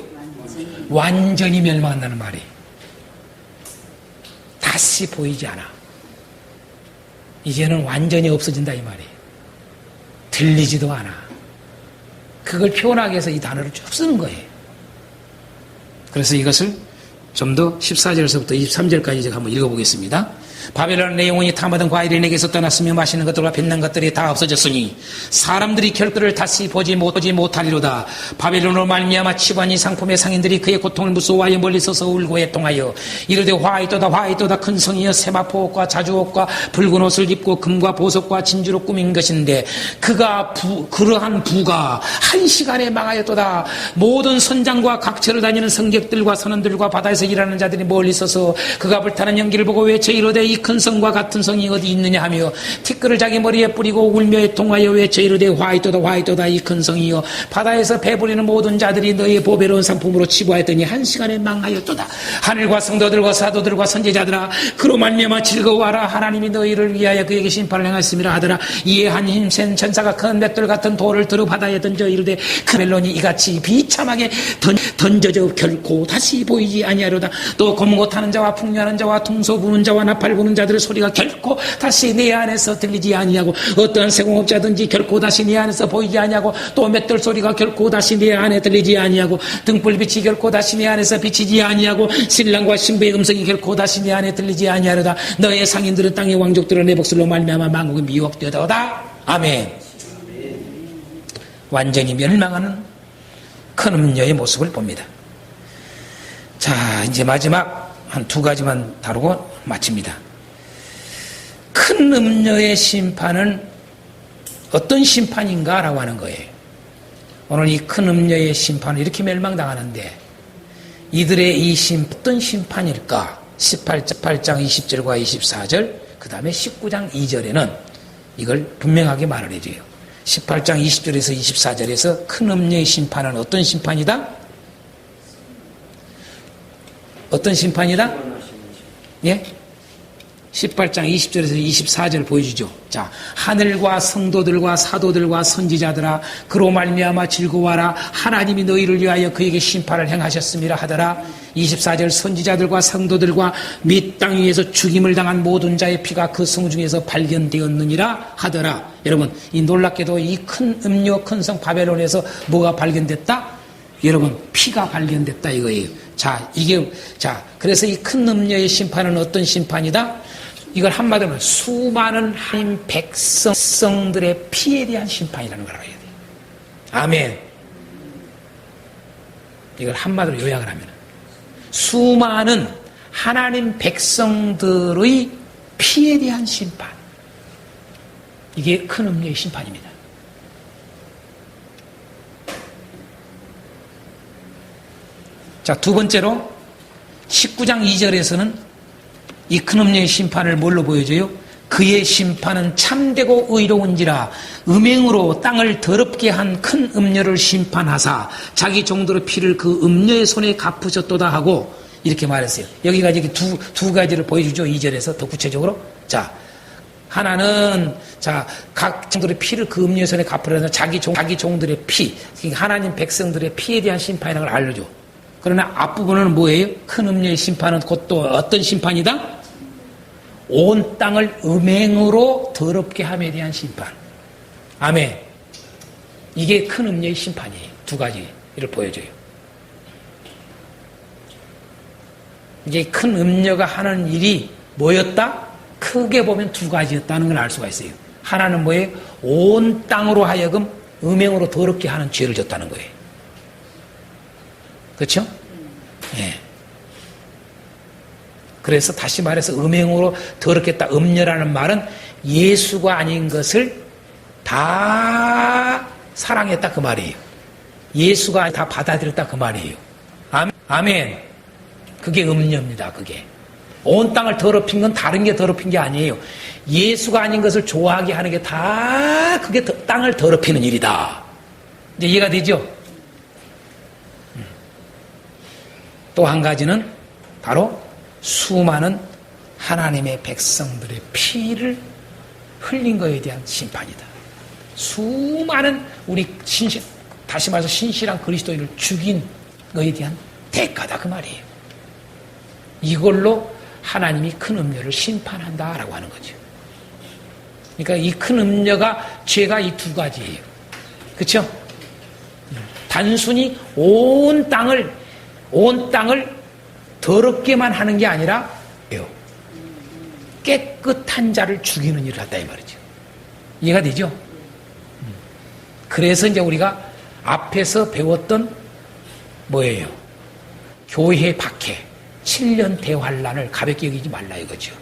Speaker 1: 완전히 멸망한다는 말이에요. 다시 보이지 않아. 이제는 완전히 없어진다 이 말이에요. 들리지도 않아. 그걸 표현하기 위해서 이 단어를 쭉 쓰는 거예요. 그래서 이것을 좀 더 14절에서부터 23절까지 제가 한번 읽어보겠습니다. 바벨론 내 영혼이 탐하던 과일이 내게서 떠났으며 맛있는 것들과 빛난 것들이 다 없어졌으니 사람들이 결과를 다시 보지 못하리로다. 바벨론으로 말미암아 치관이 상품의 상인들이 그의 고통을 무서워하여 멀리 서서 울고 애통하여 이르되 화이토다 화이토다 큰 성이여 세마포옷과 자주옷과 붉은 옷을 입고 금과 보석과 진주로 꾸민 것인데 그러한 부가 한 시간에 망하였도다. 모든 선장과 각처를 다니는 성객들과 선원들과 바다에서 일하는 자들이 멀리 서서 그가 불타는 연기를 보고 외쳐 이르되 이 큰 성과 같은 성이 어디 있느냐 하며 티끌을 자기 머리에 뿌리고 울며 애통하여 외쳐 이르되 화이토다 화이토다 이 큰 성이여 바다에서 배부리는 모든 자들이 너희의 보배로운 상품으로 치부하였더니 한 시간에 망하였도다. 하늘과 성도들과 사도들과 선지자들아 그로 말미암아 즐거워하라. 하나님이 너희를 위하여 그에게 심판을 행하였음이라 하더라. 이에 한 힘센 천사가 큰 맷돌 같은 돌을 들어 바다에 던져 이르되 바벨론이 이같이 비참하게 던져져 결코 다시 보이지 아니하리로다. 또 검고 타는 자와 풍류하는 자와 퉁소 부는 자와 나팔 부는 자들의 소리가 결코 다시 내 안에서 들리지 아니하고 어떠한 세공업자든지 결코 다시 내 안에서 보이지 아니하고 또 맷돌 소리가 결코 다시 내 안에 들리지 아니하고 등불빛이 결코 다시 내 안에서 비치지 아니하고 신랑과 신부의 음성이 결코 다시 내 안에 들리지 아니하리로다. 너의 상인들은 땅의 왕족들은 내 복술로 말미암아 만국이 미혹되도다. 아멘. 완전히 멸망하는 큰 음녀의 모습을 봅니다. 자, 이제 마지막 한 두 가지만 다루고 마칩니다. 큰 음녀의 심판은 어떤 심판인가 라고 하는 거예요. 오늘 이 큰 음녀의 심판은 이렇게 멸망당하는데 이들의 이 어떤 심판일까? 18장 20절과 24절 그 다음에 19장 2절에는 이걸 분명하게 말을 해줘요. 18장 20절에서 24절에서 큰 음녀의 심판은 어떤 심판이다? 어떤 심판이다? 예? 18장 20절에서 24절 보여주죠. 자, 하늘과 성도들과 사도들과 선지자들아 그로 말미암아 즐거워하라. 하나님이 너희를 위하여 그에게 심판을 행하셨음이라 하더라. 24절 선지자들과 성도들과 및 땅 위에서 죽임을 당한 모든 자의 피가 그 성 중에서 발견되었느니라 하더라. 여러분 이 놀랍게도 이 큰 음녀 큰 성 바벨론에서 뭐가 발견됐다? 여러분 피가 발견됐다 이거예요. 자, 그래서 이 큰 음녀의 심판은 어떤 심판이다? 이걸 한마디로 하면 수많은 하나님 백성들의 피에 대한 심판이라는 걸 알아야 돼요. 아멘. 이걸 한마디로 요약을 하면 수많은 하나님 백성들의 피에 대한 심판. 이게 큰 음녀의 심판입니다. 자, 두 번째로 19장 2절에서는 이 큰 음녀의 심판을 뭘로 보여줘요? 그의 심판은 참되고 의로운지라 음행으로 땅을 더럽게 한 큰 음녀를 심판하사 자기 종들의 피를 그 음녀의 손에 갚으셨도다 하고 이렇게 말했어요. 여기가 이렇게 두 가지를 보여주죠. 2절에서 더 구체적으로. 자, 하나는 각 종들의 피를 그 음녀의 손에 갚으려서 자기 종들의 피, 하나님 백성들의 피에 대한 심판이라는 걸 알려줘. 그러나 앞부분은 뭐예요? 큰 음녀의 심판은 곧 또 어떤 심판이다? 온 땅을 음행으로 더럽게 함에 대한 심판. 아멘. 이게 큰 음녀의 심판이에요. 두 가지를 보여줘요. 이게 큰 음녀가 하는 일이 뭐였다? 크게 보면 두 가지였다는 걸 알 수가 있어요. 하나는 뭐예요? 온 땅으로 하여금 음행으로 더럽게 하는 죄를 졌다는 거예요. 그렇죠? 예. 그래서 다시 말해서 음행으로 더럽겠다. 음녀라는 말은 예수가 아닌 것을 다 사랑했다 그 말이에요. 예수가 다 받아들였다 그 말이에요. 아멘. 그게 음녀입니다. 그게. 온 땅을 더럽힌 건 다른 게 더럽힌 게 아니에요. 예수가 아닌 것을 좋아하게 하는 게 다 그게 땅을 더럽히는 일이다. 이제 이해가 되죠? 또 한 가지는 바로 수많은 하나님의 백성들의 피를 흘린 것에 대한 심판이다. 수많은 우리 다시 말해서 신실한 그리스도인을 죽인 것에 대한 대가다 그 말이에요. 이걸로 하나님이 큰 음녀를 심판한다라고 하는 거죠. 그러니까 이 큰 음녀가 죄가 이 두 가지예요. 그렇죠? 단순히 온 땅을 더럽게만 하는 게 아니라 깨끗한 자를 죽이는 일을 했다 이 말이죠. 이해가 되죠? 그래서 이제 우리가 앞에서 배웠던 뭐예요? 교회 박해 7년 대환란을 가볍게 여기지 말라 이거죠.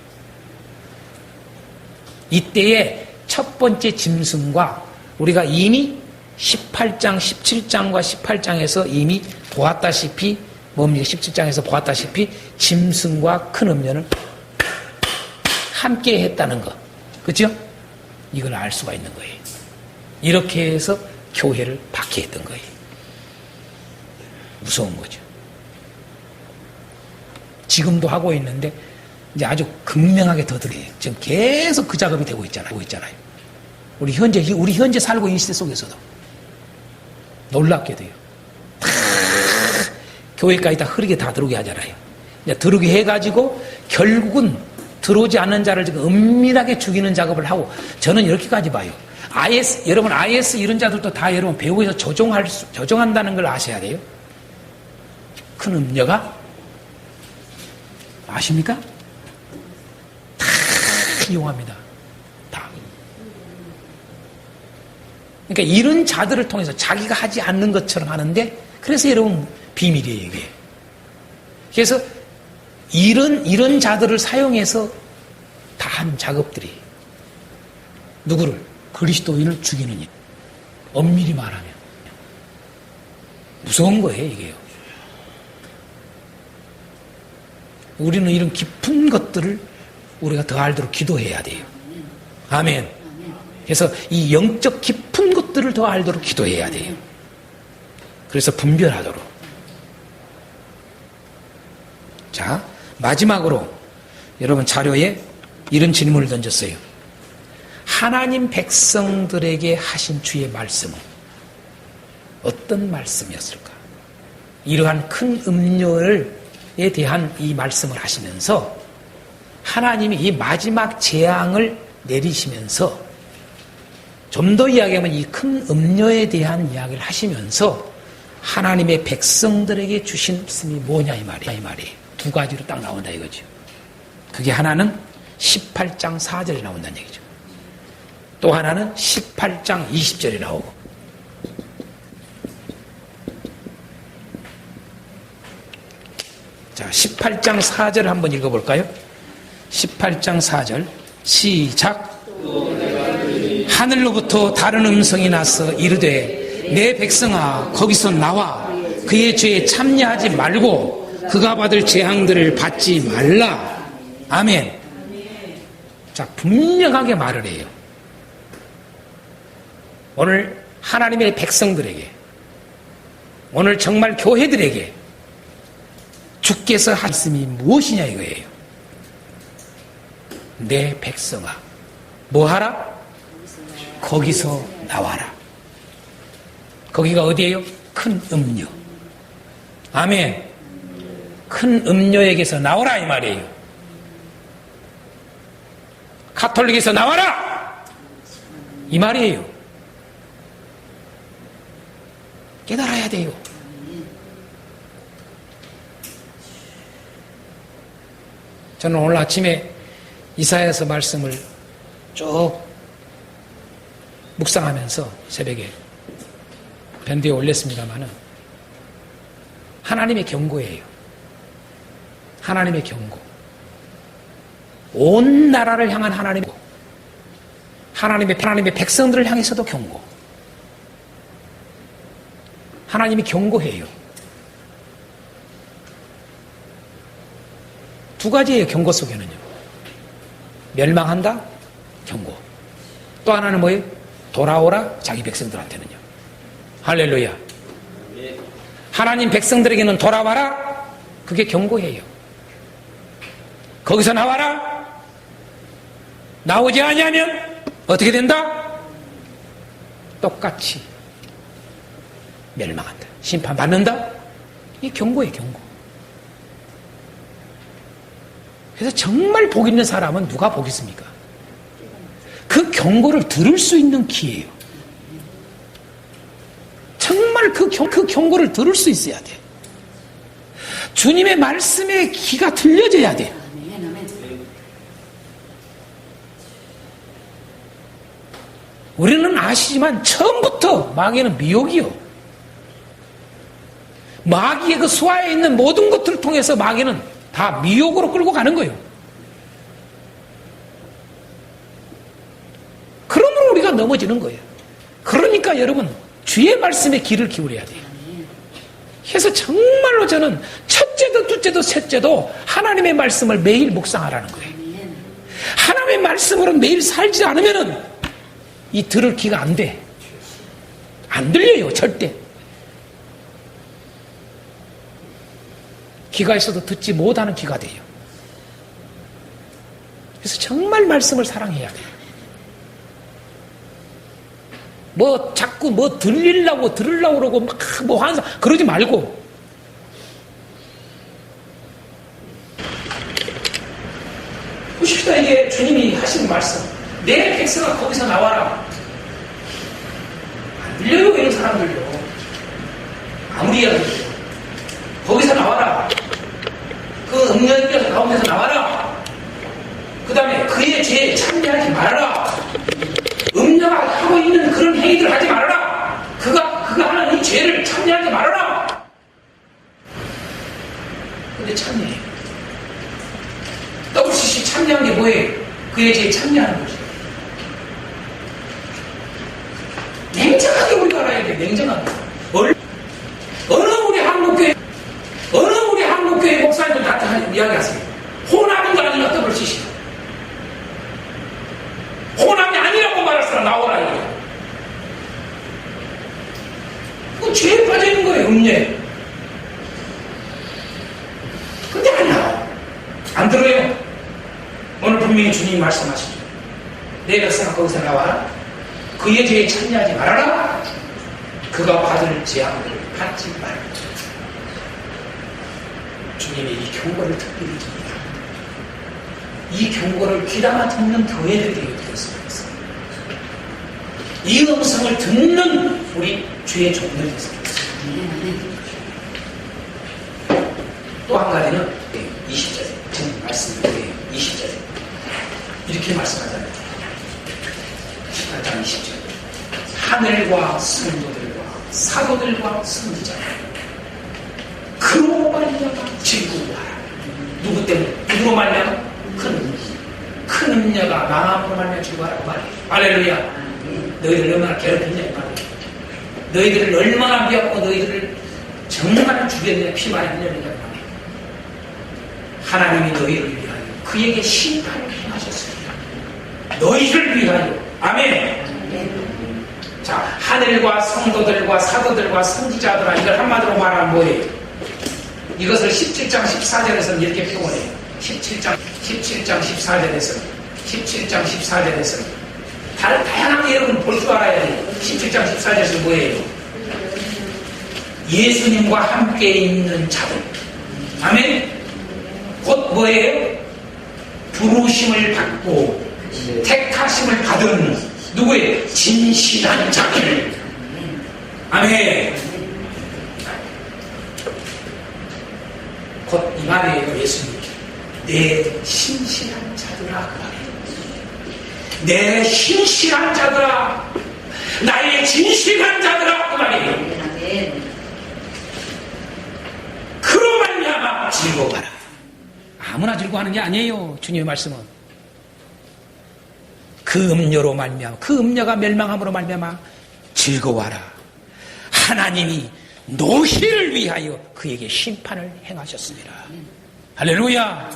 Speaker 1: 이때의 첫 번째 짐승과 우리가 이미 18장, 17장과 18장에서 이미 보았다시피 뭡니까? 17장에서 보았다시피 짐승과 큰 음녀는 함께 했다는 것. 그렇죠? 이걸 알 수가 있는 거예요. 이렇게 해서 교회를 박해했던 거예요. 무서운 거죠. 지금도 하고 있는데 이제 아주 극명하게 더 들어요. 지금 계속 그 작업이 되고 있잖아요. 우리 현재 살고 있는 시대 속에서도 놀랍게 돼요. 다 교회까지 다 흐르게 다 들어오게 하잖아요. 이제 들어오게 해가지고 결국은 들어오지 않는 자를 지금 은밀하게 죽이는 작업을 하고 저는 이렇게까지 봐요. 여러분 IS 이런 자들도 다 여러분 배후에서 조종한다는 걸 아셔야 돼요. 큰 음녀가 아십니까? 다 이용합니다. 다. 그러니까 이런 자들을 통해서 자기가 하지 않는 것처럼 하는데 그래서 여러분 비밀이에요 이게. 그래서 이런 자들을 사용해서 다 한 작업들이 누구를? 그리스도인을 죽이는 일. 엄밀히 말하면 무서운 거예요 이게요. 우리는 이런 깊은 것들을 우리가 더 알도록 기도해야 돼요. 아멘. 그래서 이 영적 깊은 것들을 더 알도록 기도해야 돼요. 그래서 분별하도록. 자, 마지막으로 여러분 자료에 이런 질문을 던졌어요. 하나님 백성들에게 하신 주의 말씀은 어떤 말씀이었을까? 이러한 큰 음료에 대한 이 말씀을 하시면서 하나님이 이 마지막 재앙을 내리시면서 좀 더 이야기하면 이 큰 음료에 대한 이야기를 하시면서 하나님의 백성들에게 주신 말씀이 뭐냐 이 말이에요. 두 가지로 딱 나온다 이거죠. 그게 하나는 18장 4절에 나온다는 얘기죠. 또 하나는 18장 20절에 나오고. 자, 18장 4절 한번 읽어볼까요? 18장 4절 시작. 하늘로부터 다른 음성이 나서 이르되 내 백성아 거기서 나와 그의 죄에 참여하지 말고 그가 받을 재앙들을 받지 말라. 아멘. 자, 분명하게 말을 해요. 오늘 하나님의 백성들에게, 오늘 정말 교회들에게 주께서 하신 말씀이 무엇이냐 이거예요. 내 백성아 뭐하라? 거기서 나와라. 거기가 어디예요? 큰 음녀. 아멘. 큰 음녀에게서 나오라 이 말이에요. 가톨릭에서 나와라 이 말이에요. 깨달아야 돼요. 저는 오늘 아침에 이사야서 말씀을 쭉 묵상하면서 새벽에 밴드에 올렸습니다마는 하나님의 경고예요. 하나님의 경고. 온 나라를 향한 하나님의 백성들을 향해서도 경고. 하나님이 경고해요. 두 가지예요. 경고 속에는요. 멸망한다. 경고. 또 하나는 뭐예요? 돌아오라. 자기 백성들한테는요. 할렐루야. 하나님 백성들에게는 돌아와라. 그게 경고해요. 거기서 나와라. 나오지 아니하면 어떻게 된다? 똑같이 멸망한다. 심판받는다. 이게 경고예요. 경고. 그래서 정말 복 있는 사람은 누가 복 있습니까? 그 경고를 들을 수 있는 기회예요. 정말 그 경고를 들을 수 있어야 돼. 주님의 말씀에 귀가 들려져야 돼. 우리는 아시지만 처음부터 마귀는 미혹이요. 마귀의 그 수하에 있는 모든 것들을 통해서 마귀는 다 미혹으로 끌고 가는 거예요. 그러므로 우리가 넘어지는 거예요. 그러니까 여러분 주의 말씀에 귀를 기울여야 돼요. 그래서 정말로 저는 첫째도 둘째도 셋째도 하나님의 말씀을 매일 묵상하라는 거예요. 하나님의 말씀으로 매일 살지 않으면은 이 들을 귀가 안 돼. 안 들려요. 절대. 귀가 있어도 듣지 못하는 귀가 돼요. 그래서 정말 말씀을 사랑해야 돼요. 뭐 자꾸 뭐 들으려고 그러고 막 뭐 하는 그러지 말고 보십시다. 이게 주님이 하신 말씀. 내 백성아 거기서 나와라. 안 들려요 이런 사람들요. 아무리 해도 거기서 나와라. 그 음녀에게서 나온 데서 나와라. 그 다음에 그의 죄에 참여하지 말아라. 음녀가 하고 있는 그런 행위들 하지 말아라. 그가 하는 이 죄를 참여하지 말아라. 근데 참여해. WCC 참여한 게 뭐예요? 그의 죄에 참여하는 거지. 냉정하게 우리가 알아야 돼. 냉정하게. 어느 우리 한국교회 목사님들 다 이야기하세요. 호남인 줄 아니면 WCC. 호남이 아니라고 말할 사람 나오라 이게. 그거 죄에 빠져 있는 거예요. 음녀에. 근데 안 나와. 안 들어요. 오늘 분명히 주님이 말씀하시죠. 내 백성아 거기서 나와라. 그의 죄에 참여하지 말아라. 그가 받을 재앙을 받지 말아라. 주님이 이 경고를 특별히 줍니다. 이 경고를 귀담아 듣는 교회들에게 드렸으면 했습니다. 이 음성을 듣는 우리 주의 종들이 있습니다. 또 한 가지는 20절에 지금 말씀드려요. 20절에 이렇게 말씀하잖아요. 18장 20절 하늘과 성도들과 사도들과 선지자 그로 말미암아 질투하라. 누구 때문에? 누구로 말미암아? 큰 음녀가 망함으로 말미암아 질투하라고 말해요. 할렐루야. 너희들 얼마나 괴롭혔냐 이 말이야. 너희들을 얼마나 미웠고 너희들을 정말 죽였느냐 피 많이 흘렸느냐 이 말이야. 하나님이 너희를 위하여 그에게 심판을 행하셨습니다. 너희를 위하여. 아멘. 자, 하늘과 성도들과 사도들과 선지자들아, 이걸 한마디로 말하면 뭐예요? 이것을 17장 14절에서는 이렇게 표현해요. 17장 14절에서 다양하게 여러분 볼 줄 알아야 돼요. 17장 14절에서 뭐예요? 예수님과 함께 있는 자들. 아멘. 곧 뭐예요? 부르심을 받고 택하심을 받은 누구예요? 진실한 자들. 아멘. 곧 이 말이에요. 예수님, 내 신실한 자들아 그 말이에요. 내 신실한 자들아, 나의 진실한 자들아 그 말이에요. 그로 말미암아 즐거워하라. 아무나 즐거워하는 게 아니에요. 주님의 말씀은 그 음료로 말미암아, 그 음료가 멸망함으로 말미암아 즐거워하라. 하나님이 너희를 위하여 그에게 심판을 행하셨습니다. 할렐루야.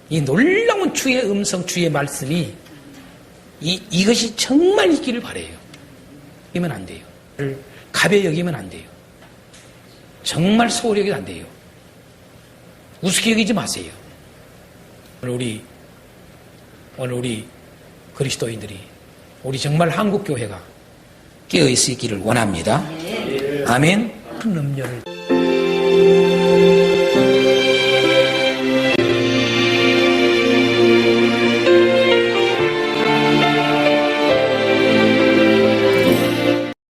Speaker 1: 이 놀라운 주의 음성, 주의 말씀이 이것이 정말 있기를 바라요. 여기면 안 돼요. 가벼이 여기면 안 돼요. 정말 소홀히 여기면 안 돼요. 우습게 여기지 마세요. 오늘 우리 그리스도인들이, 우리 정말 한국교회가 깨어있기를 원합니다. 아멘. 큰 음료를